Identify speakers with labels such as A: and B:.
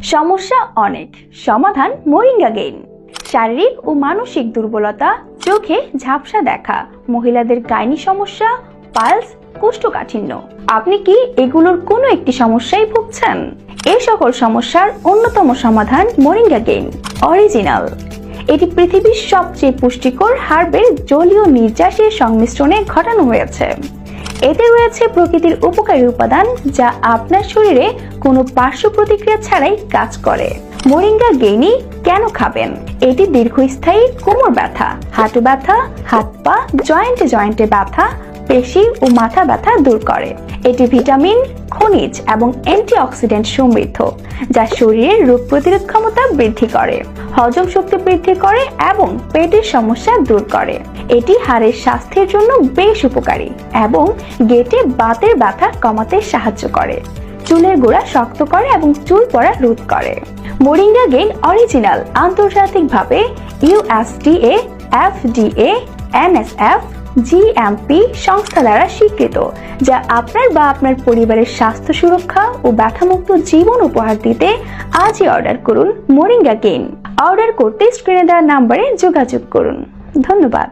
A: সমস্যা অনেক, সমাধান মোরিঙ্গা গেইন। শারীরিক ও মানসিক দুর্বলতা, চোখে ঝাপসা দেখা, মহিলাদের গাইনি সমস্যা, পালস, কোষ্ঠকাঠিন্য। আপনি কি এগুলোর কোনো একটি সমস্যায় ভুগছেন? এই সকল সমস্যার অন্যতম সমাধান মোরিঙ্গা গেইন অরিজিনাল। এটি পৃথিবীর সবচেয়ে পুষ্টিকর হার্বের জলীয় নির্যাসের সংমিশ্রণে ঘটানো হয়েছে। এতে রয়েছে প্রকৃতির উপকারী উপাদান যা আপনার শরীরে কোনো পার্শ্ব প্রতিক্রিয়া ছাড়াই কাজ করে। মোরিঙ্গা গেইনি কেন খাবেন? এটি দীর্ঘস্থায়ী কোমর ব্যথা, হাঁটু ব্যথা, হাত পা, জয়েন্টে ব্যথা, পেশি ও মাথা ব্যথা দূর করে। এটি ভিটামিন, খনিজ এবং অ্যান্টিঅক্সিডেন্ট সমৃদ্ধ যা শরীরের রোগ প্রতিরোধ ক্ষমতা বৃদ্ধি করে, হজম শক্তি বৃদ্ধি করে এবং পেটের সমস্যা দূর করে। এটি হাড়ের স্বাস্থ্যের জন্য বেশ উপকারী এবং গেটে বাতের ব্যথা কমাতে সাহায্য করে, চুলের গোড়া শক্ত করে এবং চুল পড়া রোধ করে। মোরিঙ্গা গেইন অরিজিনাল আন্তর্জাতিকভাবে USDA, FDA, NSF, GMP সংস্থা দ্বারা স্বীকৃত, যা আপনার বা আপনার পরিবারের স্বাস্থ্য সুরক্ষা ও ব্যথামুক্ত জীবন উপহার দিতে আজই অর্ডার করুন মোরিঙ্গা গেইন। অর্ডার করতে স্ক্রিনে দেওয়া নাম্বারে যোগাযোগ করুন। ধন্যবাদ।